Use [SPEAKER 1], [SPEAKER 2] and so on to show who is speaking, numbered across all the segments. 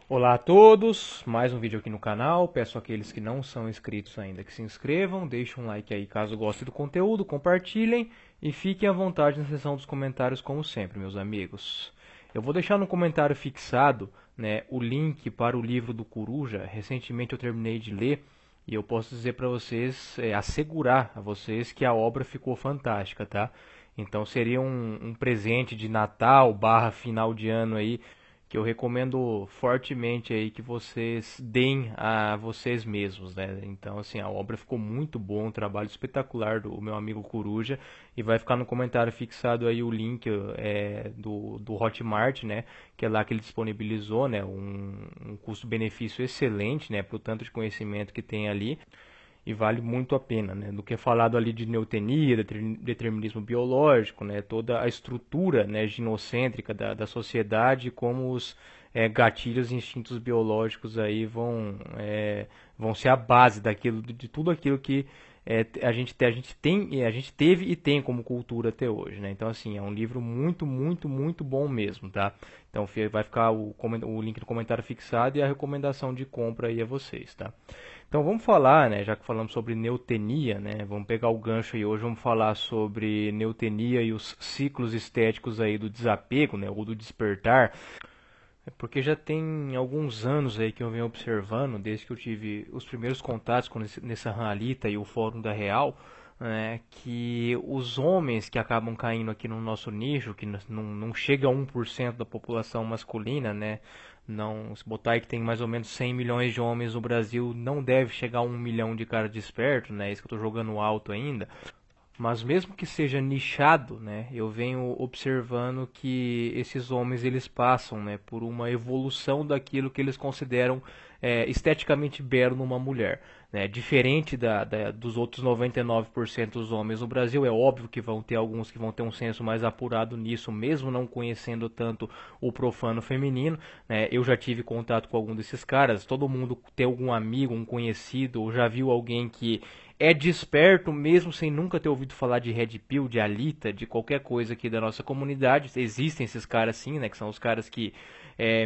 [SPEAKER 1] Olá a todos, mais um vídeo aqui no canal. Peço àqueles que não são inscritos ainda que se inscrevam, deixem um like aí caso gostem do conteúdo, compartilhem e fiquem à vontade na seção dos comentários como sempre, meus amigos. Eu vou deixar no comentário fixado, né, o link para o livro do Coruja. Recentemente eu terminei de ler e eu posso dizer para vocês, assegurar a vocês que a obra ficou fantástica, tá? Então seria um presente de Natal barra final de ano aí que eu recomendo fortemente aí que vocês deem a vocês mesmos, né? Então, assim, a obra ficou muito bom, um trabalho espetacular do meu amigo Coruja, e vai ficar no comentário fixado aí o link do Hotmart, né? Que é lá que ele disponibilizou, né? Um custo-benefício excelente, né? Para o tanto de conhecimento que tem ali e vale muito a pena, né? Do que é falado ali de neotenia, determinismo biológico, né? Toda a estrutura, né, ginocêntrica da sociedade, como os gatilhos e instintos biológicos aí vão ser a base daquilo, de tudo aquilo que a gente teve e tem como cultura até hoje, né? Então, assim, é um livro muito, muito, muito bom mesmo, tá? Então, vai ficar o link no comentário fixado e a recomendação de compra aí a vocês, tá? Então vamos falar, né, já que falamos sobre neotenia, né, vamos pegar o gancho aí hoje, vamos falar sobre neotenia e os ciclos estéticos aí do desapego, né, ou do despertar, porque já tem alguns anos aí que eu venho observando, desde que eu tive os primeiros contatos com nessa Ranalita e o Fórum da Real, né, que os homens que acabam caindo aqui no nosso nicho, que não chega a 1% da população masculina, né, não, se botar aí que tem mais ou menos 100 milhões de homens no Brasil, não deve chegar a 1 milhão de caras despertos, né, isso que eu estou jogando alto ainda. Mas mesmo que seja nichado, né, eu venho observando que esses homens eles passam, né, por uma evolução daquilo que eles consideram esteticamente belo numa mulher, né, diferente dos outros 99% dos homens no Brasil. É óbvio que vão ter alguns que vão ter um senso mais apurado nisso, mesmo não conhecendo tanto o profano feminino, né. Eu já tive contato com algum desses caras. Todo mundo tem algum amigo, um conhecido, ou já viu alguém que é desperto mesmo sem nunca ter ouvido falar de Red Pill, de Alita, de qualquer coisa aqui da nossa comunidade. Existem esses caras sim, né, que são os caras que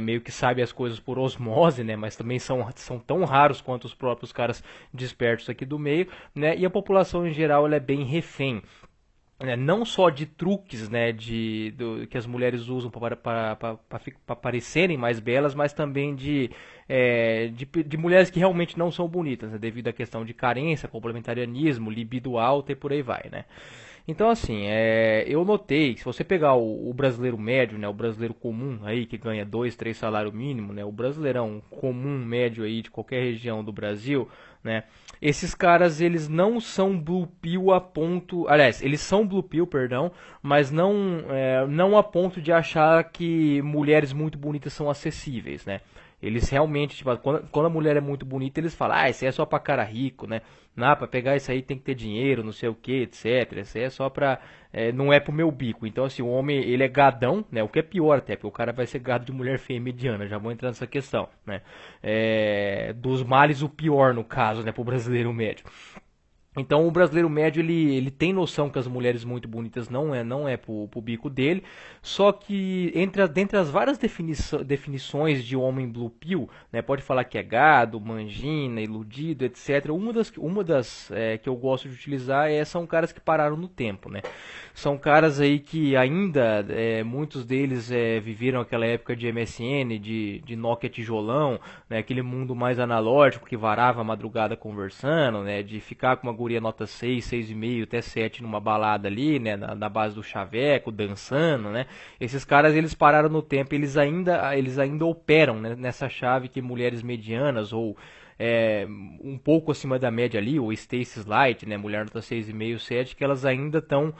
[SPEAKER 1] meio que sabem as coisas por osmose, né, mas também são tão raros quanto os próprios caras despertos aqui do meio, né, e a população em geral ela é bem refém, né, não só de truques, né, que as mulheres usam para parecerem mais belas, mas também de mulheres que realmente não são bonitas, né, devido à questão de carência, complementarianismo, libido alta e por aí vai, né. Então, assim, eu notei, se você pegar o brasileiro médio, né, o brasileiro comum aí, que ganha 2, 3 salário mínimo, né, o brasileirão comum médio aí de qualquer região do Brasil, né, esses caras, eles não são blue pill a ponto, aliás, eles são blue pill, perdão, mas não a ponto de achar que mulheres muito bonitas são acessíveis, né. Eles realmente, tipo, quando a mulher é muito bonita, eles falam, isso aí é só pra cara rico, né? Não, pra pegar isso aí tem que ter dinheiro, não sei o que, etc. Isso aí é só pra. Não é pro meu bico. Então, assim, o homem, ele é gadão, né? O que é pior até, porque o cara vai ser gado de mulher feia mediana. Já vou entrar nessa questão, né? Dos males, o pior, no caso, né? Pro brasileiro médio. Então o brasileiro médio ele tem noção que as mulheres muito bonitas não é pro bico dele, só que dentre as várias definições de homem blue pill, né, pode falar que é gado, mangina, iludido, etc. Uma das que eu gosto de utilizar são caras que pararam no tempo, né? São caras aí que ainda, muitos deles viveram aquela época de MSN, de Nokia tijolão, né, aquele mundo mais analógico que varava a madrugada conversando, né, de ficar com uma guria nota 6, 6,5 até 7 numa balada ali, né, na base do chaveco, dançando, né. Esses caras eles pararam no tempo, eles ainda operam, né, nessa chave que mulheres medianas ou um pouco acima da média ali, ou Stacy Light, né, mulher nota 6,5, 7, que elas ainda estão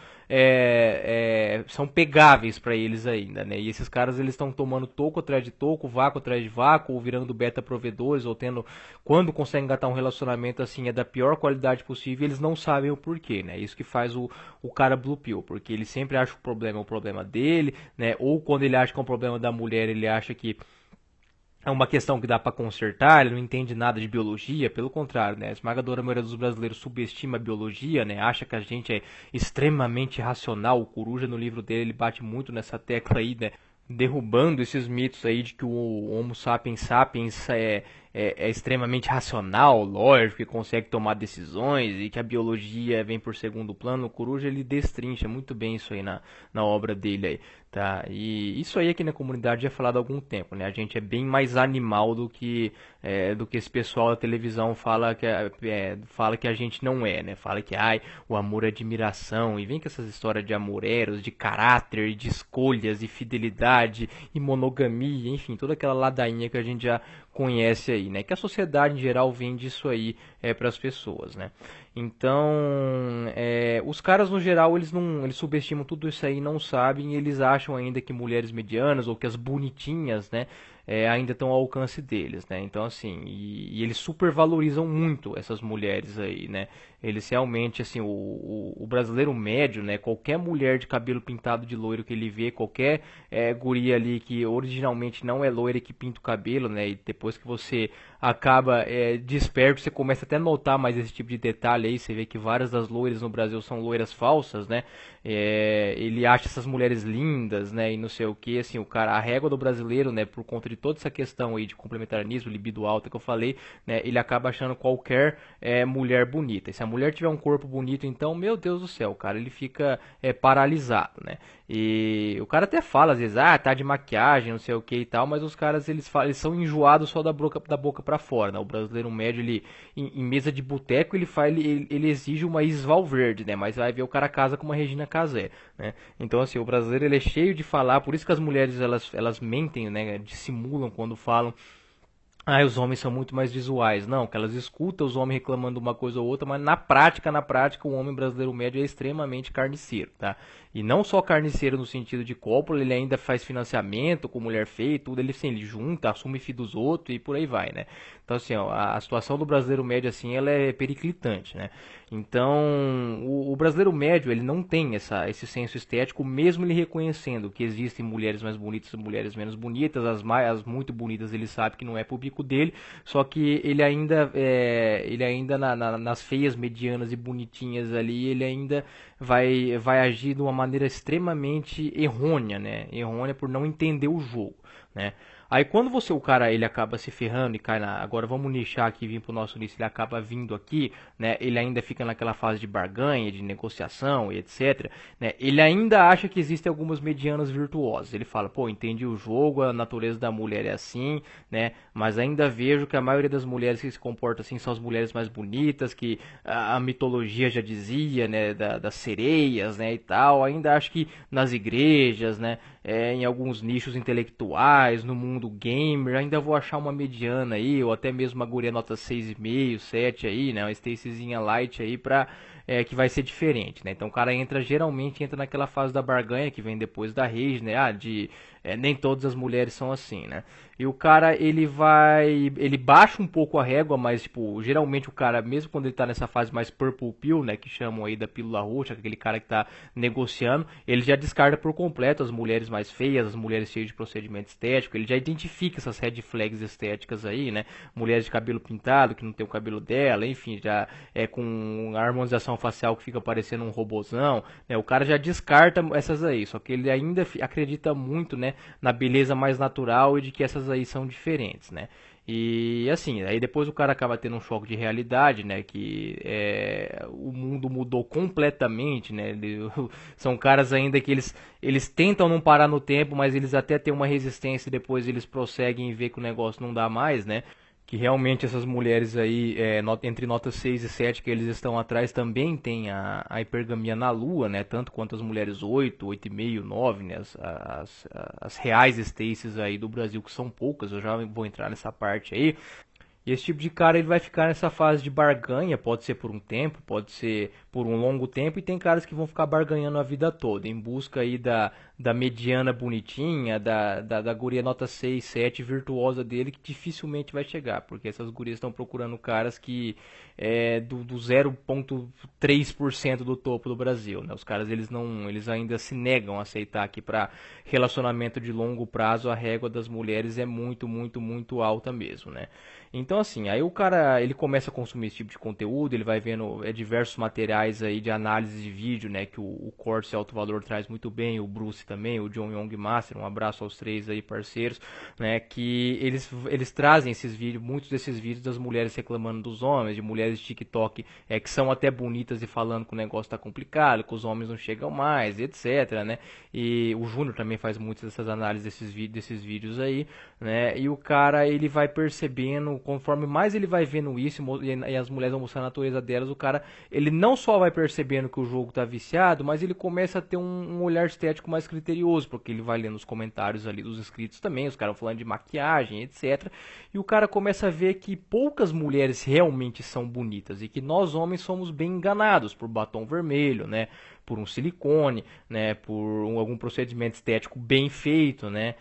[SPEAKER 1] são pegáveis para eles ainda, né? E esses caras eles estão tomando toco atrás de toco, vácuo atrás de vácuo, ou virando beta provedores, ou tendo, quando conseguem engatar um relacionamento assim, é da pior qualidade possível, eles não sabem o porquê, né? Isso que faz o cara blue pill, porque ele sempre acha que o problema é o problema dele, né? Ou quando ele acha que é um problema da mulher, ele acha que é uma questão que dá para consertar, ele não entende nada de biologia, pelo contrário, né? A esmagadora maioria dos brasileiros subestima a biologia, né? Acha que a gente é extremamente racional. O Coruja, no livro dele, ele bate muito nessa tecla aí, né? derrubando esses mitos aí de que o Homo sapiens sapiens é extremamente racional, lógico, que consegue tomar decisões e que a biologia vem por segundo plano. O Coruja ele destrincha muito bem isso aí na obra dele aí, tá? E isso aí aqui na comunidade é falado há algum tempo, né? A gente é bem mais animal do que esse pessoal da televisão fala que a gente não é, né? Fala que ai, o amor é admiração e vem com essas histórias de amor eros, de caráter, de escolhas, e fidelidade e monogamia, enfim, toda aquela ladainha que a gente já conhece aí, né? Que a sociedade em geral vende isso aí para as pessoas, né? Então, os caras no geral eles subestimam tudo isso aí, e não sabem, e eles acham ainda que mulheres medianas ou que as bonitinhas, né? Ainda estão ao alcance deles, né? Então assim, e eles supervalorizam muito essas mulheres aí, né? Eles realmente, assim, o brasileiro médio, né? Qualquer mulher de cabelo pintado de loiro que ele vê, qualquer guria ali que originalmente não é loira e que pinta o cabelo, né? E depois que você acaba desperto, você começa até a notar mais esse tipo de detalhe aí. Você vê que várias das loiras no Brasil são loiras falsas, né? Ele acha essas mulheres lindas, né? E não sei o que, assim, o cara, a régua do brasileiro, né? Por conta de toda essa questão aí de complementarismo, libido alta que eu falei, né? Ele acaba achando qualquer mulher bonita. E se a mulher tiver um corpo bonito, então, meu Deus do céu, cara, ele fica paralisado, né? E o cara até fala às vezes, tá de maquiagem, não sei o que e tal, mas os caras eles são enjoados só da boca para fora, né? O brasileiro médio, ele em mesa de boteco, ele exige uma Isis Valverde, né? Mas vai ver o cara casa com uma Regina Casé, né? Então assim, o brasileiro ele é cheio de falar, por isso que as mulheres elas mentem, né? Dissimulam quando falam. Os homens são muito mais visuais. Não, que elas escutam os homens reclamando uma coisa ou outra, mas na prática, o homem brasileiro médio é extremamente carniceiro, tá? E não só carniceiro no sentido de cópula, ele ainda faz financiamento com mulher feia e tudo, ele, assim, ele junta, assume filho dos outros e por aí vai, né? Então, assim, ó, a situação do brasileiro médio, assim, ela é periclitante, né? Então, o brasileiro médio, ele não tem esse senso estético, mesmo ele reconhecendo que existem mulheres mais bonitas e mulheres menos bonitas, as muito bonitas ele sabe que não é público dele, só que ele ainda nas feias, medianas e bonitinhas ali, ele ainda vai agir de uma maneira extremamente errônea, né? Errônea por não entender o jogo, né? Aí quando o cara, ele acaba se ferrando e cai agora vamos nichar aqui, vir pro nosso nicho, ele acaba vindo aqui, né? Ele ainda fica naquela fase de barganha, de negociação e etc, né? Ele ainda acha que existem algumas medianas virtuosas. Ele fala, pô, entendi o jogo, a natureza da mulher é assim, né? Mas ainda vejo que a maioria das mulheres que se comportam assim são as mulheres mais bonitas, que a mitologia já dizia, né? Das sereias, né? E tal. Ainda acho que nas igrejas, né? Em alguns nichos intelectuais, no mundo gamer, ainda vou achar uma mediana aí, ou até mesmo uma guria nota 6,5, 7 aí, né? Uma Stacyzinha light aí que vai ser diferente, né? Então o cara geralmente entra naquela fase da barganha que vem depois da rage, né? Nem todas as mulheres são assim, né? E o cara, ele baixa um pouco a régua, mas, tipo, geralmente o cara, mesmo quando ele tá nessa fase mais purple pill, né, que chamam aí da pílula roxa, aquele cara que tá negociando, ele já descarta por completo as mulheres mais feias, as mulheres cheias de procedimento estético, ele já identifica essas red flags estéticas aí, né, mulheres de cabelo pintado, que não tem o cabelo dela, enfim, já com a harmonização facial que fica parecendo um robozão, né, o cara já descarta essas aí, só que ele ainda acredita muito, né, na beleza mais natural e de que essas aí são diferentes, né? E assim, aí depois o cara acaba tendo um choque de realidade, né? Que o mundo mudou completamente, né? São caras ainda que eles tentam não parar no tempo, mas eles até têm uma resistência e depois eles prosseguem e vê que o negócio não dá mais, né? Que realmente essas mulheres aí, entre notas 6 e 7 que eles estão atrás, também tem a hipergamia na lua, né? Tanto quanto as mulheres 8, 8,5, 9, né? As reais Stacies aí do Brasil, que são poucas, eu já vou entrar nessa parte aí. E esse tipo de cara ele vai ficar nessa fase de barganha, pode ser por um tempo, pode ser por um longo tempo, e tem caras que vão ficar barganhando a vida toda, em busca aí da mediana bonitinha, da guria nota 6, 7 virtuosa dele, que dificilmente vai chegar, porque essas gurias estão procurando caras que do 0,3% do topo do Brasil, né? Os caras eles ainda se negam a aceitar que para relacionamento de longo prazo a régua das mulheres é muito, muito, muito alta mesmo, né? Então assim, aí o cara ele começa a consumir esse tipo de conteúdo, ele vai vendo diversos materiais aí de análise de vídeo, né, que o Corte Alto Valor traz muito bem, o Bruce também, o John Young Master, um abraço aos três aí parceiros, né, que eles trazem esses vídeos, muitos desses vídeos das mulheres reclamando dos homens, de mulheres de TikTok que são até bonitas e falando que o negócio tá complicado, que os homens não chegam mais, etc, né, e o Júnior também faz muitas dessas análises desses vídeos aí, né, e o cara, ele vai percebendo, conforme mais ele vai vendo isso, e as mulheres vão mostrando a natureza delas, o cara, ele não só vai percebendo que o jogo tá viciado, mas ele começa a ter um olhar estético mais criterioso, porque ele vai lendo os comentários ali dos inscritos também, os caras falando de maquiagem, etc. E o cara começa a ver que poucas mulheres realmente são bonitas e que nós homens somos bem enganados por batom vermelho, né? Por um silicone, né? Por algum procedimento estético bem feito, né?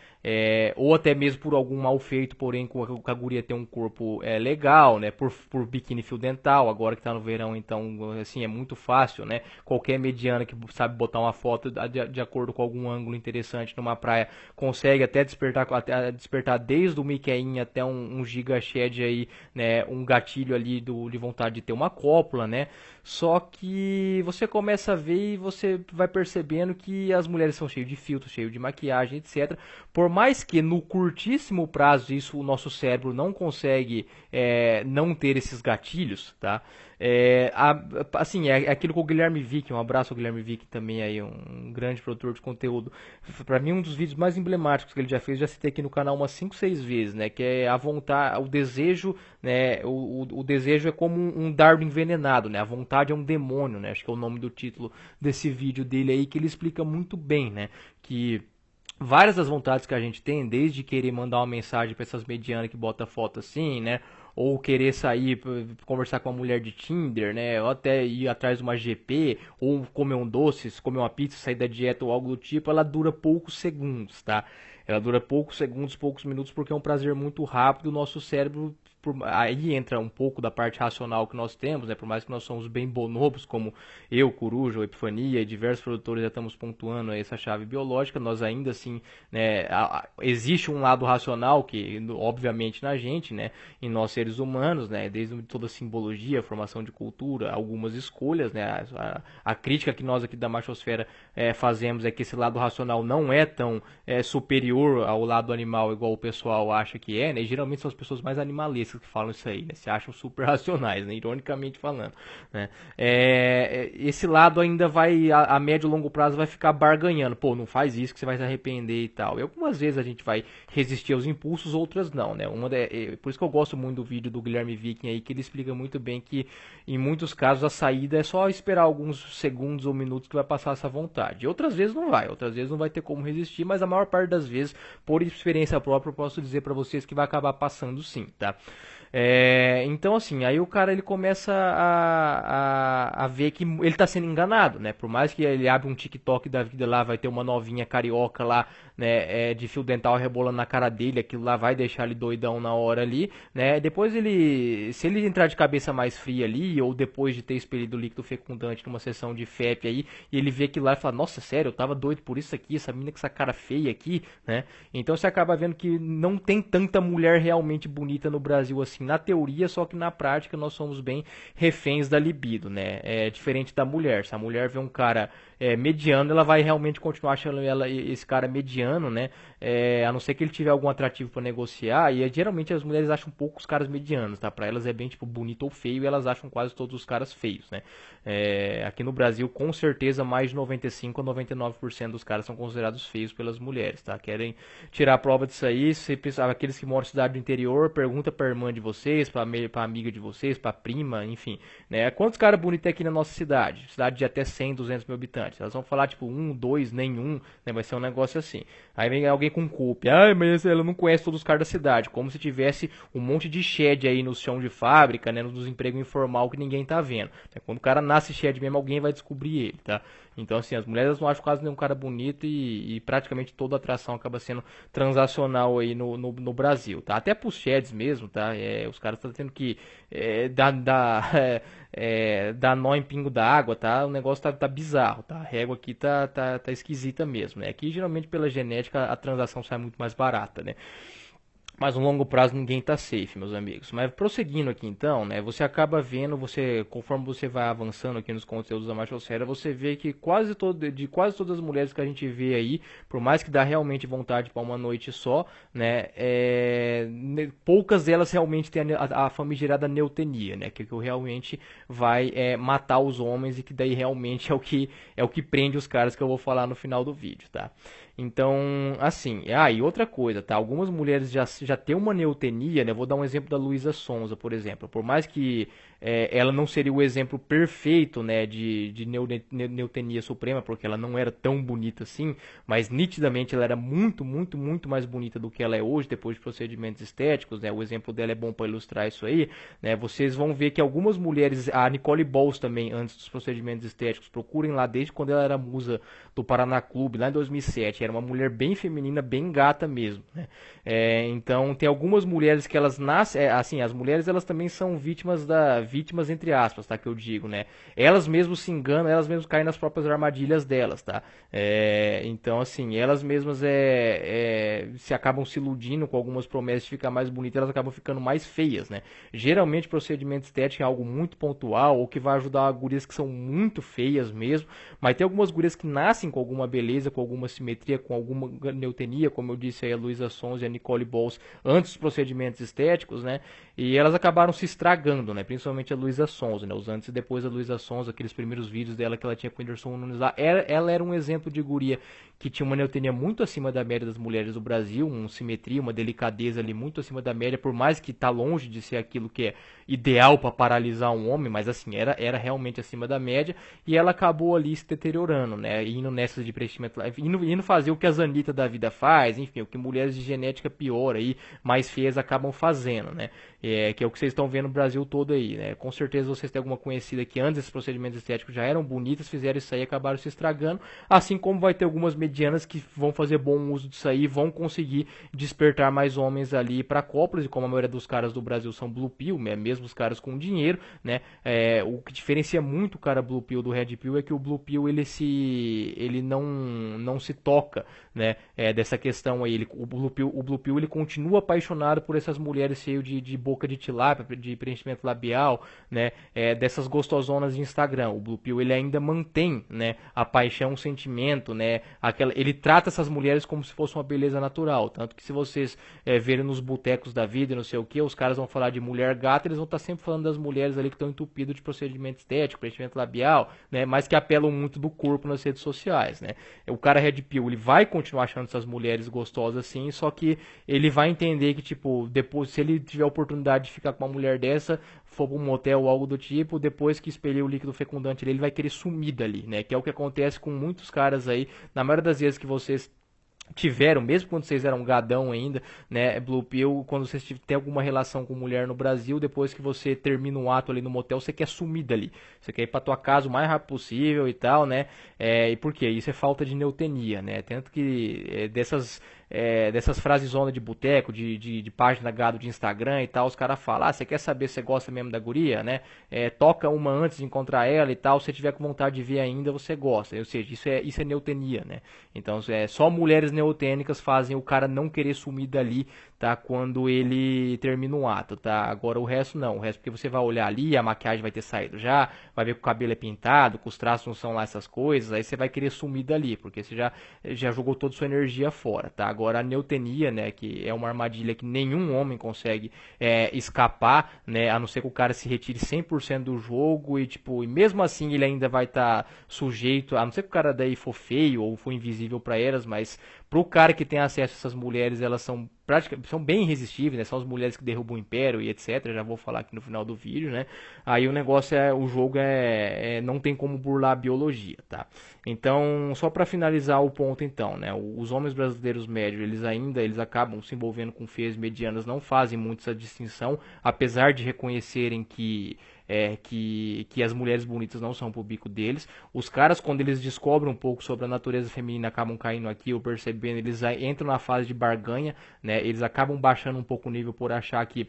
[SPEAKER 1] Ou até mesmo por algum mal feito, porém com a guria ter um corpo legal, né? Por biquíni fio dental, agora que tá no verão, então assim é muito fácil, né? Qualquer mediana que sabe botar uma foto de acordo com algum ângulo interessante numa praia consegue até despertar desde o Mickey até um Giga Shed aí, né? Um gatilho ali de vontade de ter uma cópula, né? Só que você começa a ver e você vai percebendo que as mulheres são cheias de filtro, cheias de maquiagem, etc. Por mais que no curtíssimo prazo isso o nosso cérebro não consegue não ter esses gatilhos, tá? Assim, é aquilo com o Guilherme Vick, um abraço ao Guilherme Vick também aí, um grande produtor de conteúdo. Pra mim um dos vídeos mais emblemáticos que ele já fez, já citei aqui no canal umas 5, 6 vezes, né? Que é a vontade, o desejo, né? O desejo é como um dardo envenenado, né? A vontade é um demônio, né? Acho que é o nome do título desse vídeo dele aí, que ele explica muito bem, né? Que várias das vontades que a gente tem, desde querer mandar uma mensagem para essas medianas que bota foto assim, né? Ou querer sair, conversar com uma mulher de Tinder, né? Ou até ir atrás de uma GP, ou comer um doce, comer uma pizza, sair da dieta ou algo do tipo, ela dura poucos segundos, tá? Ela dura poucos segundos, poucos minutos, porque é um prazer muito rápido, o nosso cérebro aí entra um pouco da parte racional que nós temos, né? Por mais que nós somos bem bonobos, como eu, Coruja, Epifania e diversos produtores já estamos pontuando essa chave biológica, nós ainda assim, né, existe um lado racional que, obviamente, na gente, né, em nós seres humanos, né, desde toda a simbologia, a formação de cultura, algumas escolhas, né, a crítica que nós aqui da machosfera fazemos é que esse lado racional não é tão superior ao lado animal igual o pessoal acha que é, né, e geralmente são as pessoas mais animalistas que falam isso aí, né? Se acham super racionais, né? Ironicamente falando, né? Esse lado ainda vai, a médio e longo prazo, vai ficar barganhando. Pô, não faz isso que você vai se arrepender e tal. E algumas vezes a gente vai resistir aos impulsos, outras não, né? Por isso que eu gosto muito do vídeo do Guilherme Viking aí, que ele explica muito bem que em muitos casos a saída é só esperar alguns segundos ou minutos que vai passar essa vontade. E outras vezes não vai, outras vezes não vai ter como resistir, mas a maior parte das vezes, por experiência própria, eu posso dizer pra vocês que vai acabar passando sim, tá? Então assim, aí o cara ele começa a ver que ele está sendo enganado, né? Por mais que ele abra um TikTok da vida lá, vai ter uma novinha carioca lá, né? De fio dental rebolando na cara dele, aquilo lá vai deixar ele doidão na hora ali, né? Depois se ele entrar de cabeça mais fria ali, ou depois de ter expelido o líquido fecundante numa sessão de FEP aí, e ele vê aquilo lá e fala, nossa, sério, eu tava doido por isso aqui, essa mina com essa cara feia aqui, né? Então você acaba vendo que não tem tanta mulher realmente bonita no Brasil assim, na teoria, só que na prática nós somos bem reféns da libido, né? É diferente da mulher. Se a mulher vê um cara mediano, ela vai realmente continuar achando esse cara mediano, né? A não ser que ele tiver algum atrativo para negociar. E geralmente as mulheres acham poucos caras medianos, tá? Pra elas é bem tipo bonito ou feio, e elas acham quase todos os caras feios, né? Aqui no Brasil, com certeza, mais de 95 a 99% dos caras são considerados feios pelas mulheres, tá? Querem tirar a prova disso aí. Aqueles que moram na cidade do interior, pergunta pra irmã de vocês, pra amiga de vocês, pra prima, enfim, né? Quantos caras bonitos tem aqui na nossa cidade? Cidade de até 100, 200 mil habitantes. Elas vão falar tipo 1, 2, nenhum, né? Vai ser um negócio assim. Aí vem alguém com culpa. Mas ela não conhece todos os caras da cidade. Como se tivesse um monte de shed aí no chão de fábrica, né? Nos empregos informal que ninguém tá vendo. Quando o cara nasce shed mesmo, alguém vai descobrir ele, tá? Então, assim, as mulheres não acham quase nenhum cara bonito e praticamente toda atração acaba sendo transacional aí no Brasil, tá? Até pros sheds mesmo, tá? Os caras estão tendo que dar nó em pingo d'água, tá? O negócio tá bizarro, tá? A régua aqui tá esquisita mesmo, né? Aqui, geralmente, pela genética, a transação sai muito mais barata, né? Mas no longo prazo ninguém tá safe, meus amigos. Mas prosseguindo aqui então, né, você acaba vendo, conforme você vai avançando aqui nos conteúdos da machosfera, você vê que de quase todas as mulheres que a gente vê aí, por mais que dá realmente vontade para uma noite só, né, poucas delas realmente têm a famigerada neotenia, né, que realmente vai matar os homens e que daí realmente é o que prende os caras que eu vou falar no final do vídeo, tá? Então, assim, e outra coisa, tá? Algumas mulheres já têm uma neotenia, né? Vou dar um exemplo da Luísa Sonza, por exemplo. Por mais que ela não seria o exemplo perfeito, né, de neotenia suprema, porque ela não era tão bonita assim, mas nitidamente ela era muito, muito, muito mais bonita do que ela é hoje, depois de procedimentos estéticos, né? O exemplo dela é bom para ilustrar isso aí, né? Vocês vão ver que algumas mulheres, a Nicole Balls também, antes dos procedimentos estéticos, procurem lá desde quando ela era musa do Paraná Clube, lá em 2007, era uma mulher bem feminina, bem gata mesmo, né? Então tem algumas mulheres que elas nascem, assim, as mulheres elas também são vítimas entre aspas, tá, que eu digo, né? Elas mesmas se enganam, elas mesmas caem nas próprias armadilhas delas, tá? Então assim, elas mesmas se acabam se iludindo com algumas promessas de ficar mais bonitas, elas acabam ficando mais feias, né? Geralmente procedimento estético é algo muito pontual ou que vai ajudar gurias que são muito feias mesmo, mas tem algumas gurias que nascem com alguma beleza, com alguma simetria, com alguma neotenia, como eu disse aí, a Luísa Sonza e a Nicole Balls, antes dos procedimentos estéticos, né? E elas acabaram se estragando, né? Principalmente a Luísa Sonza, né? Os antes e depois da Luísa Sonza, aqueles primeiros vídeos dela que ela tinha com o Whindersson Nunes lá. Ela era um exemplo de guria que tinha uma neotenia muito acima da média das mulheres do Brasil, uma simetria, uma delicadeza ali muito acima da média, por mais que tá longe de ser aquilo que é ideal para paralisar um homem, mas assim, era realmente acima da média, e ela acabou ali se deteriorando, né? Indo nessas de preenchimento, indo fazer o que as Anitta da vida faz, enfim, o que mulheres de genética pior aí, mais feias acabam fazendo, né? Que é o que vocês estão vendo no Brasil todo aí, né? Com certeza vocês têm alguma conhecida que antes desses procedimentos estéticos já eram bonitas, fizeram isso aí e acabaram se estragando, assim como vai ter algumas medianas que vão fazer bom uso disso aí, vão conseguir despertar mais homens ali para cópulas, e como a maioria dos caras do Brasil são blue pill, né? Mesmo os caras com dinheiro, né? O que diferencia muito o cara blue pill do red pill é que o blue pill ele não se toca, né? Dessa questão aí, o blue pill ele continua apaixonado por essas mulheres cheias de boca de tilápia, de preenchimento labial, né? Dessas gostosonas de Instagram. O blue pill ele ainda mantém, né, a paixão, o sentimento, né? Ele trata essas mulheres como se fosse uma beleza natural, tanto que se vocês verem nos botecos da vida, não sei o que, os caras vão falar de mulher gata, eles vão estar sempre falando das mulheres ali que estão entupidas de procedimento estético, preenchimento labial, né? Mas que apelam muito do corpo nas redes sociais, né? O cara red pill, ele vai continuar achando essas mulheres gostosas assim, só que ele vai entender que, tipo, depois, se ele tiver a oportunidade de ficar com uma mulher dessa, for pra um motel ou algo do tipo, depois que expelir o líquido fecundante ele vai querer sumir dali, né? Que é o que acontece com muitos caras aí, na maioria das vezes que vocês tiveram, mesmo quando vocês eram gadão ainda, né, blue pill, quando vocês têm alguma relação com mulher no Brasil, depois que você termina um ato ali no motel, você quer sumir dali, você quer ir pra tua casa o mais rápido possível e tal, né, e por quê? Isso é falta de neotenia, né, tanto que dessas frases zona de boteco, de página gado de Instagram e tal, os caras falam, você quer saber se você gosta mesmo da guria, né, toca uma antes de encontrar ela e tal, se tiver com vontade de ver ainda, você gosta, ou seja, isso é neotenia, né, então só mulheres neotênicas fazem o cara não querer sumir dali, tá? Quando ele termina um ato, tá? Agora o resto não, o resto porque você vai olhar ali, a maquiagem vai ter saído já, vai ver que o cabelo é pintado, que os traços não são lá essas coisas, aí você vai querer sumir dali, porque você já jogou toda a sua energia fora, tá? Agora a neotenia, né, que é uma armadilha que nenhum homem consegue escapar, né, a não ser que o cara se retire 100% do jogo e tipo, e mesmo assim ele ainda vai estar sujeito, a não ser que o cara daí for feio ou for invisível para elas, mas pro cara que tem acesso a essas mulheres, elas são são bem irresistíveis, né? São as mulheres que derrubam o império e etc. Já vou falar aqui no final do vídeo, né? Aí o negócio o jogo não tem como burlar a biologia, tá? Então, só para finalizar o ponto então, né? Os homens brasileiros médios, eles acabam se envolvendo com feias medianas, não fazem muito essa distinção, apesar de reconhecerem que as mulheres bonitas não são pro bico deles. Os caras, quando eles descobrem um pouco sobre a natureza feminina, acabam caindo aqui ou percebendo, eles entram na fase de barganha, né? Eles acabam baixando um pouco o nível por achar que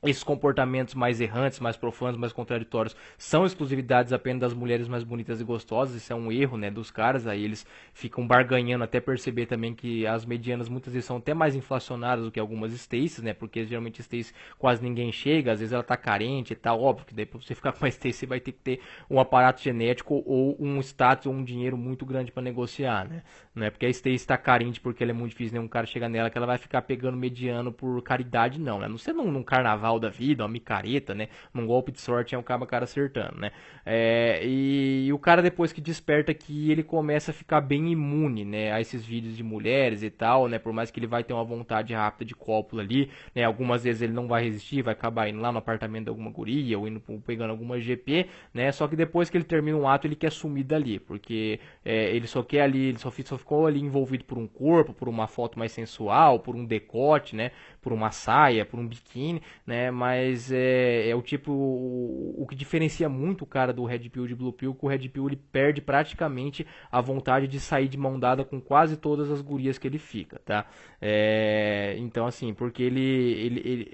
[SPEAKER 1] esses comportamentos mais errantes, mais profanos, mais contraditórios são exclusividades apenas das mulheres mais bonitas e gostosas. Isso é um erro, né, dos caras. Aí eles ficam barganhando até perceber também que as medianas muitas vezes são até mais inflacionadas do que algumas Stacy's, né, porque geralmente Stacy quase ninguém chega, às vezes ela tá carente e tal. Óbvio que daí pra você ficar com uma Stacy você vai ter que ter um aparato genético ou um status ou um dinheiro muito grande para negociar, né. Não é porque a Stacy tá carente porque ela é muito difícil nenhum cara chegar nela que ela vai ficar pegando mediano por caridade, não, né. Não sei num carnaval da vida, uma micareta, né? Num golpe de sorte é um cara acertando, né? E o cara depois que desperta aqui, ele começa a ficar bem imune, né? A esses vídeos de mulheres e tal, né? Por mais que ele vai ter uma vontade rápida de cópula ali, né? Algumas vezes ele não vai resistir, vai acabar indo lá no apartamento de alguma guria ou indo pegando alguma GP, né? Só que depois que ele termina um ato, ele quer sumir dali, porque ele só quer ali, ele só ficou ali envolvido por um corpo, por uma foto mais sensual, por um decote, né? Por uma saia, por um biquíni, né? Mas é o tipo, o que diferencia muito o cara do Red Pill de Blue Pill, que o Red Pill ele perde praticamente a vontade de sair de mão dada com quase todas as gurias que ele fica, tá? Então assim, porque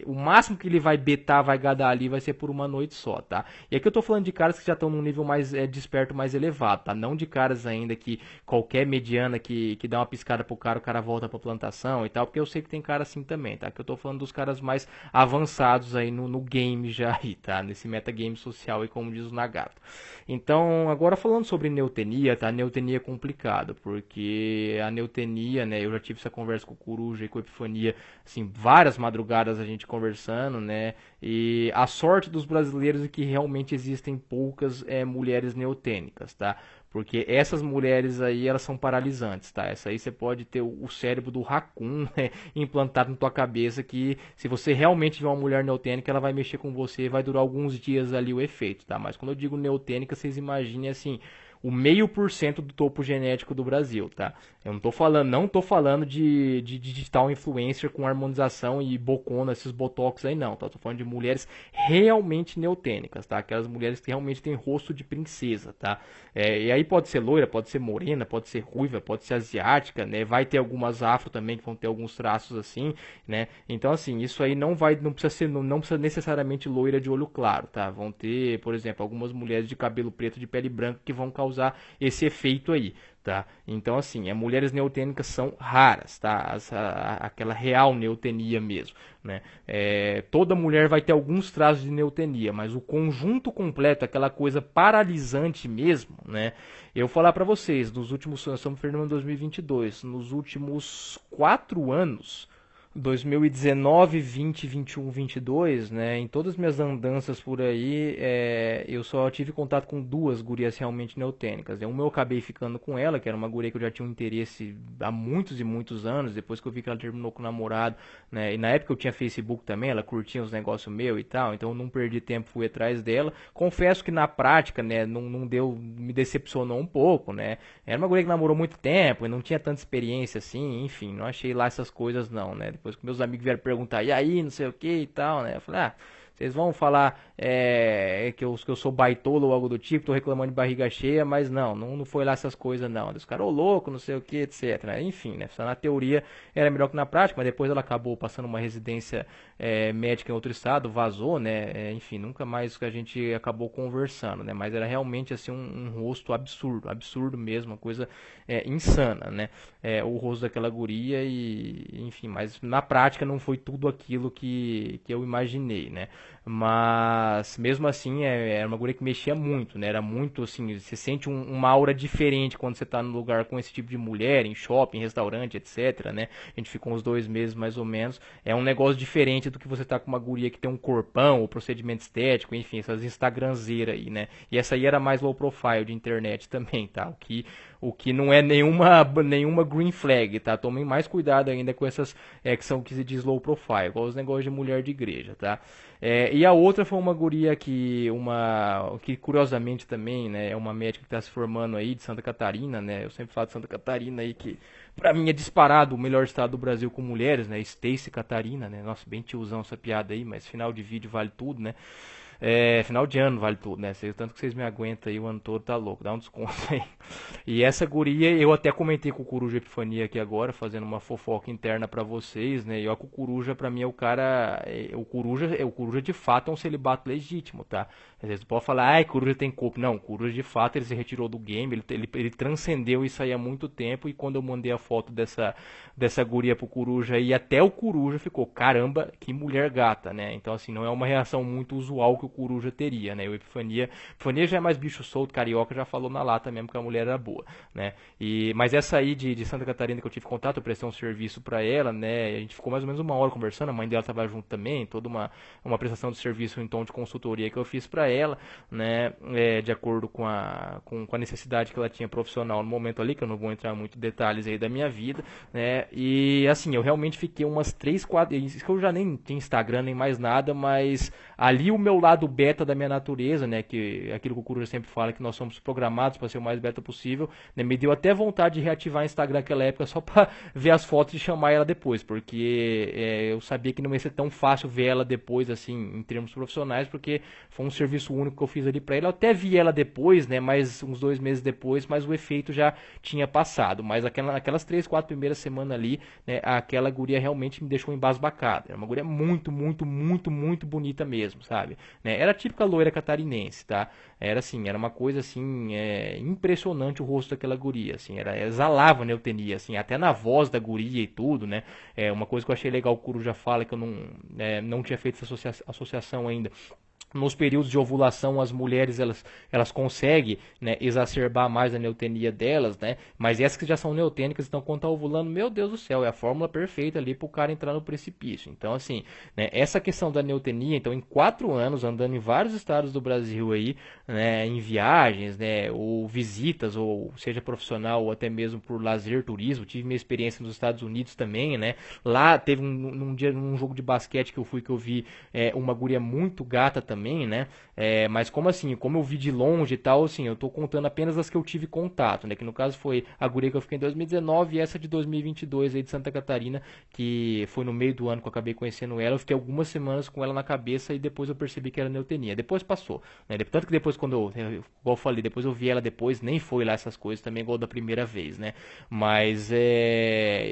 [SPEAKER 1] o máximo que ele vai betar, vai gadar ali, vai ser por uma noite só, tá? E aqui eu tô falando de caras que já estão num nível mais desperto, mais elevado, tá? Não de caras ainda que qualquer mediana que dá uma piscada pro cara, o cara volta pra plantação e tal, porque eu sei que tem cara assim também, tá? Que eu tô falando dos caras mais avançados aí no game já aí, tá? Nesse metagame social aí, como diz o Nagato. Então, agora falando sobre neotenia, tá? Neotenia é complicado, porque a neotenia, né? Eu já tive essa conversa com o Coruja e com a Epifania, assim, várias madrugadas a gente conversando, né? E a sorte dos brasileiros é que realmente existem poucas mulheres neotênicas, tá? Porque essas mulheres aí, elas são paralisantes, tá? Essa aí você pode ter o cérebro do Raccoon, né, implantado na tua cabeça que se você realmente tiver uma mulher neotênica, ela vai mexer com você e vai durar alguns dias ali o efeito, tá? Mas quando eu digo neotênica, vocês imaginem assim, o 0,5% do topo genético do Brasil, tá? Eu não tô falando de digital influencer com harmonização e bocona, esses botox aí não, tá? Tô falando de mulheres realmente neotênicas, tá? Aquelas mulheres que realmente têm rosto de princesa, tá? E aí pode ser loira, pode ser morena, pode ser ruiva, pode ser asiática, né? Vai ter algumas afro também que vão ter alguns traços assim, né? Então assim, isso aí não precisa ser, não precisa necessariamente loira de olho claro, tá? Vão ter, por exemplo, algumas mulheres de cabelo preto, de pele branca que vão causar esse efeito aí, tá? Então assim, as mulheres neotênicas são raras, tá? Aquela real neotenia mesmo, né? Toda mulher vai ter alguns traços de neotenia, mas o conjunto completo, aquela coisa paralisante mesmo, né? Eu vou falar para vocês, nos últimos, nós estamos em 2022, nos últimos 4 anos, 2019, 20, 21, 22, né? Em todas as minhas andanças por aí, eu só tive contato com 2 gurias realmente neotênicas, né? Uma eu acabei ficando com ela, que era uma guria que eu já tinha um interesse há muitos e muitos anos, depois que eu vi que ela terminou com o namorado, né? E na época eu tinha Facebook também, ela curtia uns negócios meu e tal, então eu não perdi tempo, fui atrás dela. Confesso que na prática, né, não deu, me decepcionou um pouco, né? Era uma guria que namorou muito tempo e não tinha tanta experiência assim, enfim, não achei lá essas coisas não, né? Depois que meus amigos vieram perguntar, e aí, não sei o que e tal, né? Eu falei, vocês vão falar que eu sou baitolo ou algo do tipo, tô reclamando de barriga cheia, mas não foi lá essas coisas não. Os caras, ô louco, não sei o que, etc. Enfim, né? Só na teoria era melhor que na prática, mas depois ela acabou passando uma residência médica em outro estado, vazou, né? Enfim, nunca mais que a gente acabou conversando, né? Mas era realmente assim um rosto absurdo, absurdo mesmo, uma coisa insana, né? O rosto daquela guria e, enfim, mas na prática não foi tudo aquilo que eu imaginei, né? Mas mesmo assim era uma guria que mexia muito, né? Era muito assim, você sente uma aura diferente quando você tá no lugar com esse tipo de mulher, em shopping, restaurante, etc, né? A gente ficou uns 2 meses mais ou menos. É um negócio diferente do que você tá com uma guria que tem um corpão, ou procedimento estético, enfim, essas instagramzeiras aí, né? E essa aí era mais low profile de internet também, tá? O que não é nenhuma green flag, tá? Tomem mais cuidado ainda com essas que são que se diz low profile, igual os negócios de mulher de igreja, tá? E a outra foi uma guria que curiosamente também, né, é uma médica que está se formando aí de Santa Catarina, né? Eu sempre falo de Santa Catarina aí que pra mim é disparado o melhor estado do Brasil com mulheres, né? Stacy Catarina, né? Nossa, bem tiozão essa piada aí, mas final de vídeo vale tudo, né? Final de ano vale tudo, né? Tanto que vocês me aguentam aí o ano todo, tá louco, dá um desconto aí. E essa guria, eu até comentei com o Coruja Epifania aqui agora, fazendo uma fofoca interna pra vocês, né? E ó, que o Coruja pra mim é o cara, o Coruja de fato é um celibato legítimo, tá? Às vezes pode falar, ai, Coruja tem culpa. Não, o Coruja de fato ele se retirou do game, ele transcendeu isso aí há muito tempo. E quando eu mandei a foto dessa guria pro Coruja aí, até o Coruja ficou, caramba, que mulher gata, né? Então assim, não é uma reação muito usual que o Coruja teria, né? O Epifania já é mais bicho solto, carioca, já falou na lata mesmo que a mulher era boa, né? Mas essa aí de Santa Catarina que eu tive contato, eu prestei um serviço pra ela, né? A gente ficou mais ou menos uma hora conversando, a mãe dela tava junto também, toda uma prestação de serviço em tom de consultoria que eu fiz pra ela, né? De acordo com a necessidade que ela tinha profissional no momento ali, que eu não vou entrar muito em detalhes aí da minha vida, né? E assim, eu realmente fiquei umas 3, 4, isso que eu já nem tinha Instagram nem mais nada, mas ali o meu lado beta da minha natureza, né, que aquilo que o Coruja sempre fala, que nós somos programados para ser o mais beta possível, né, me deu até vontade de reativar o Instagram naquela época só para ver as fotos e chamar ela depois, porque eu sabia que não ia ser tão fácil ver ela depois, assim, em termos profissionais, porque foi um serviço único que eu fiz ali para ela. Eu até vi ela depois, né, mas uns 2 meses depois, mas o efeito já tinha passado. Mas aquelas 3, 4 primeiras semanas ali, né, aquela guria realmente me deixou embasbacada. Era uma guria muito, muito, muito, muito bonita mesmo, sabe? Né? Era a típica loira catarinense, tá? Era assim, era uma coisa assim, impressionante o rosto daquela guria, assim, exalava neutenia, assim, até na voz da guria e tudo, né? Uma coisa que eu achei legal, o Coruja fala que eu não tinha feito essa associação ainda. Nos períodos de ovulação, as mulheres elas conseguem, né, exacerbar mais a neutenia delas, né? Mas essas que já são neutênicas, então quando tá ovulando, meu Deus do céu, é a fórmula perfeita ali pro cara entrar no precipício. Então assim, né, essa questão da neutenia, então em 4 anos andando em vários estados do Brasil aí, né, em viagens, né, ou visitas, ou seja profissional ou até mesmo por lazer, turismo, tive minha experiência nos Estados Unidos também, né? Lá teve num dia num jogo de basquete que eu vi uma guria muito gata também, né? Mas como assim, como eu vi de longe e tal, assim, eu tô contando apenas as que eu tive contato, né? Que no caso foi a guria que eu fiquei em 2019 e essa de 2022 aí de Santa Catarina, que foi no meio do ano que eu acabei conhecendo ela. Eu fiquei algumas semanas com ela na cabeça e depois eu percebi que era neutenia. Depois passou, né? Tanto que depois quando igual eu falei, depois eu vi ela depois, nem foi lá essas coisas também igual da primeira vez, né? Mas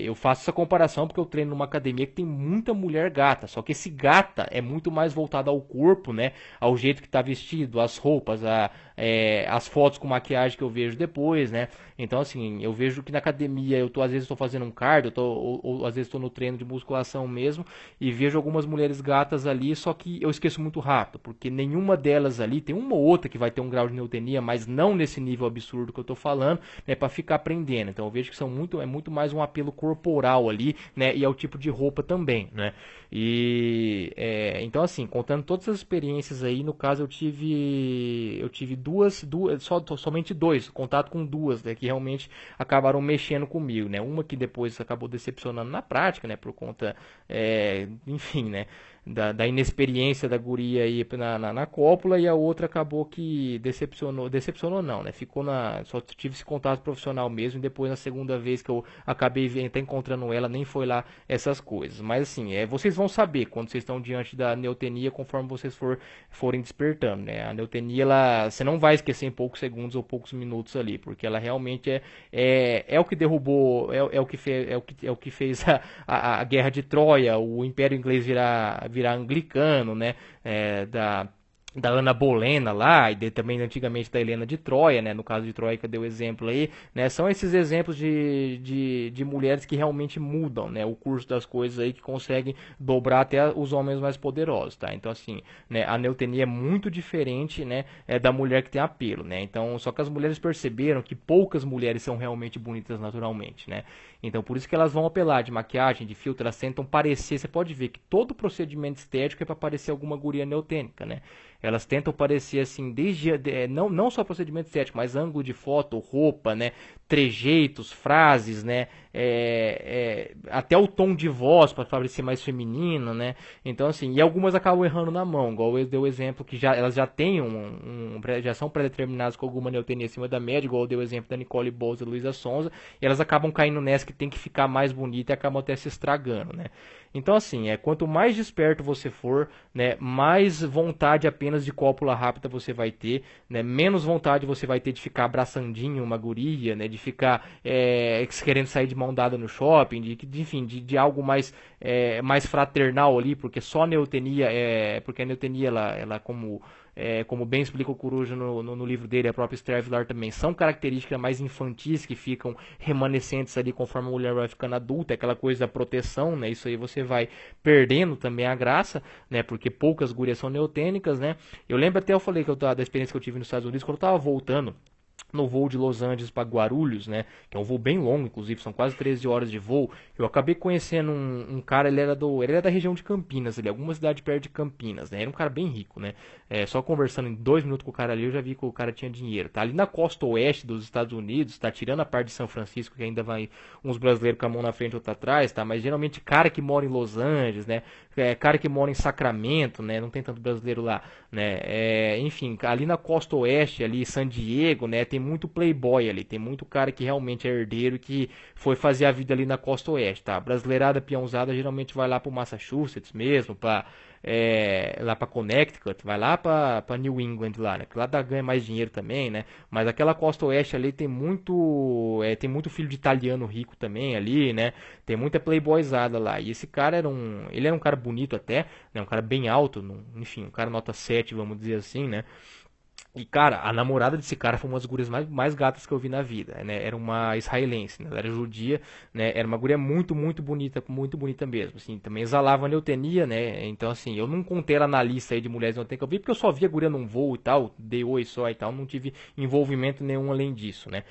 [SPEAKER 1] eu faço essa comparação porque eu treino numa academia que tem muita mulher gata, só que esse gata é muito mais voltado ao corpo, né? Ao jeito que tá vestido, as roupas, as fotos com maquiagem que eu vejo depois, né? Então, assim, eu vejo que na academia às vezes estou fazendo um cardio, ou às vezes estou no treino de musculação mesmo, e vejo algumas mulheres gatas ali, só que eu esqueço muito rápido, porque nenhuma delas ali, tem uma ou outra que vai ter um grau de neutenia, mas não nesse nível absurdo que eu tô falando, né? Para ficar aprendendo. Então, eu vejo que é muito mais um apelo corporal ali, né? E é o tipo de roupa também, né? Então, assim, contando todas as experiências aí, no caso eu tive somente 2, contato com 2, né, que realmente acabaram mexendo comigo, né? Uma que depois acabou decepcionando na prática, né, por conta, enfim, né, da inexperiência da guria aí na cópula, e a outra acabou que decepcionou não, né? Só tive esse contato profissional mesmo, e depois na segunda vez que eu acabei até encontrando ela, nem foi lá essas coisas. Mas assim, vocês vão saber quando vocês estão diante da neutenia conforme vocês forem despertando, né? A neutenia, você não vai esquecer em poucos segundos ou poucos minutos ali, porque ela realmente é o que derrubou, é o que fez a guerra de Troia, o Império Inglês virar anglicano, né? Da Ana Bolena lá, e também antigamente da Helena de Troia, né? No caso de Troia que eu dei o exemplo aí, né? São esses exemplos de mulheres que realmente mudam, né? O curso das coisas aí, que conseguem dobrar até os homens mais poderosos, tá? Então assim, né? A neutenia é muito diferente, né? Da mulher que tem apelo, né? Então, só que as mulheres perceberam que poucas mulheres são realmente bonitas naturalmente, né? Então, por isso que elas vão apelar de maquiagem, de filtro, elas tentam parecer. Você pode ver que todo procedimento estético é para parecer alguma guria neutênica, né? Elas tentam parecer assim, não só procedimento estético, mas ângulo de foto, roupa, né? Trejeitos, frases, né? até o tom de voz para parecer mais feminino, né? Então assim, e algumas acabam errando na mão, igual eu dei o exemplo que elas já têm já são pré-determinadas com alguma neotenia acima da média, igual eu dei o exemplo da Nicole Bols e Luísa Sonza, e elas acabam caindo nessa que tem que ficar mais bonita e acabam até se estragando, né? Então assim, quanto mais desperto você for, né, mais vontade apenas de cópula rápida você vai ter, né, menos vontade você vai ter de ficar abraçandinho uma guria, né, de ficar querendo sair de mão dada no shopping, enfim, de algo mais fraternal ali, porque só a neotenia, porque a neotenia, ela como bem explica o Coruja no livro dele, a própria Esther Vilar também, são características mais infantis que ficam remanescentes ali conforme a mulher vai ficando adulta, aquela coisa da proteção, né? Isso aí você vai perdendo também a graça, né? Porque poucas gurias são neotênicas, né? Eu lembro até, eu falei da experiência que eu tive nos Estados Unidos, quando eu tava voltando no voo de Los Angeles para Guarulhos, né? Que é um voo bem longo, inclusive, são quase 13 horas de voo. Eu acabei conhecendo um cara, ele era da região de Campinas, ali, alguma cidade perto de Campinas, né? Era um cara bem rico, né? Só conversando em 2 minutos com o cara ali, eu já vi que o cara tinha dinheiro. Tá ali na costa oeste dos Estados Unidos, tá tirando a parte de São Francisco, que ainda vai uns brasileiros com a mão na frente e outra atrás, tá? Mas geralmente cara que mora em Los Angeles, né? Cara que mora em Sacramento, né? Não tem tanto brasileiro lá, né? Enfim, ali na costa oeste, ali, San Diego, né? Tem muito playboy ali, tem muito cara que realmente é herdeiro que foi fazer a vida ali na costa oeste, tá? Brasileirada peãozada geralmente vai lá pro Massachusetts mesmo, lá pra Connecticut, vai lá pra New England lá, né? Que lá ganha mais dinheiro também, né? Mas aquela costa oeste ali tem muito filho de italiano rico também ali, né? Tem muita playboyzada lá. E esse cara ele era um cara bonito até, né? Um cara bem alto, enfim, um cara nota 7, vamos dizer assim, né? E, cara, a namorada desse cara foi uma das gurias mais gatas que eu vi na vida, né? Era uma israelense, né? Ela era judia, né? Era uma guria muito bonita mesmo, assim. Também exalava neotenia, né? Então, assim, eu não contei ela na lista aí de mulheres neotênicas que eu vi, porque eu só vi a guria num voo e tal, dei oi só e tal, não tive envolvimento nenhum além disso, né?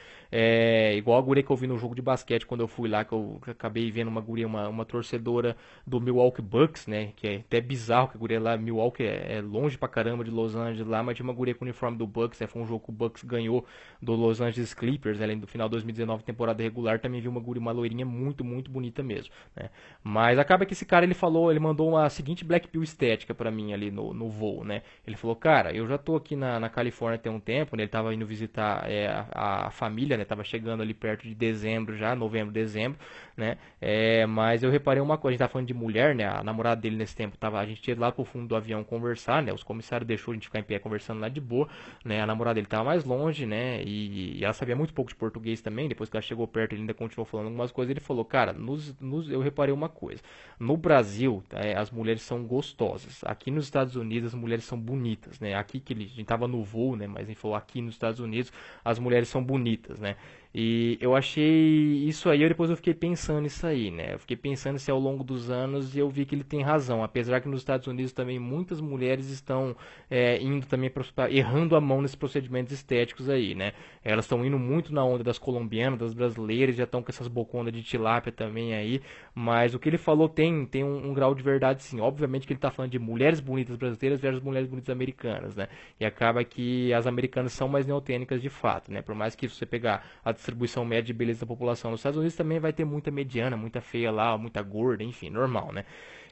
[SPEAKER 1] Igual a guria que eu vi no jogo de basquete quando eu fui lá, que eu acabei vendo uma guria, uma torcedora do Milwaukee Bucks, né? Que é até bizarro que a guria lá, Milwaukee é longe pra caramba de Los Angeles lá, mas tinha uma guria com uniforme do Bucks, foi um jogo que o Bucks ganhou do Los Angeles Clippers, além do final de 2019, temporada regular, também vi uma guria, uma loirinha muito bonita mesmo, né? Mas acaba que esse cara, ele mandou uma seguinte Black Pill estética pra mim ali no voo, né? Ele falou, cara, eu já tô aqui na Califórnia tem um tempo, né? Ele tava indo visitar a família, né? Tava chegando ali perto de dezembro já, novembro, dezembro, né? Mas eu reparei uma coisa, a gente tá falando de mulher, né? A namorada dele nesse tempo, a gente ia lá pro fundo do avião conversar, né? Os comissários deixou a gente ficar em pé conversando lá de boa, né? A namorada dele tava mais longe, né? E ela sabia muito pouco de português também. Depois que ela chegou perto, ele ainda continuou falando algumas coisas. Ele falou, cara, eu reparei uma coisa. No Brasil, as mulheres são gostosas. Aqui nos Estados Unidos, as mulheres são bonitas, né? Aqui que a gente tava no voo, né? Mas ele falou, aqui nos Estados Unidos, as mulheres são bonitas, né? E eu achei isso aí, depois eu fiquei pensando nisso aí, né? Eu fiquei pensando se ao longo dos anos e eu vi que ele tem razão. Apesar que nos Estados Unidos também muitas mulheres estão indo também errando a mão nesses procedimentos estéticos aí, né? Elas estão indo muito na onda das colombianas, das brasileiras, já estão com essas bocondas de tilápia também aí. Mas o que ele falou tem um grau de verdade sim. Obviamente que ele está falando de mulheres bonitas brasileiras versus mulheres bonitas americanas, né? E acaba que as americanas são mais neotênicas de fato, né? Por mais que você pegar a distribuição média de beleza da população nos Estados Unidos, também vai ter muita mediana, muita feia lá, muita gorda, enfim, normal, né?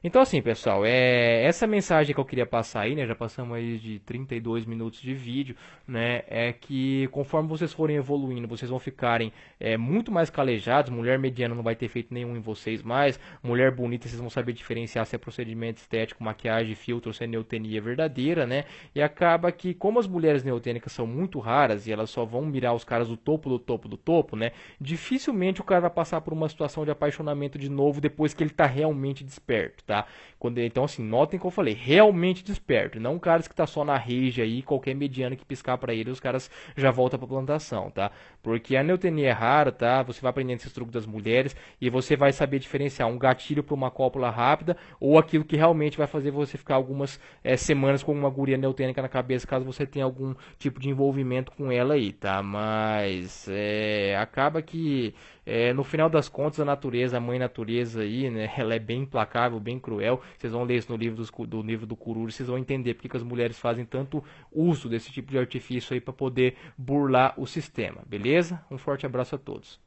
[SPEAKER 1] Então assim, pessoal, essa mensagem que eu queria passar aí, né, já passamos aí de 32 minutos de vídeo, né, é que conforme vocês forem evoluindo, vocês vão ficarem muito mais calejados, mulher mediana não vai ter feito nenhum em vocês mais, mulher bonita vocês vão saber diferenciar se é procedimento estético, maquiagem, filtro, se é neotenia verdadeira, né, e acaba que como as mulheres neotênicas são muito raras e elas só vão mirar os caras do topo, né, dificilmente o cara vai passar por uma situação de apaixonamento de novo depois que ele tá realmente desperto, tá? Então, assim, notem que eu falei, realmente desperto, não caras que tá só na rage aí, qualquer mediano que piscar pra ele, os caras já voltam pra plantação, tá? Porque a neotenia é rara, tá? Você vai aprendendo esses truques das mulheres e você vai saber diferenciar um gatilho pra uma cópula rápida ou aquilo que realmente vai fazer você ficar algumas semanas com uma guria neotênica na cabeça, caso você tenha algum tipo de envolvimento com ela aí, tá? Mas acaba que no final das contas a natureza, a mãe natureza aí, né? Ela é bem implacável, bem cruel. Vocês vão ler isso no livro do Kururu, vocês vão entender porque que as mulheres fazem tanto uso desse tipo de artifício aí para poder burlar o sistema, beleza? Um forte abraço a todos.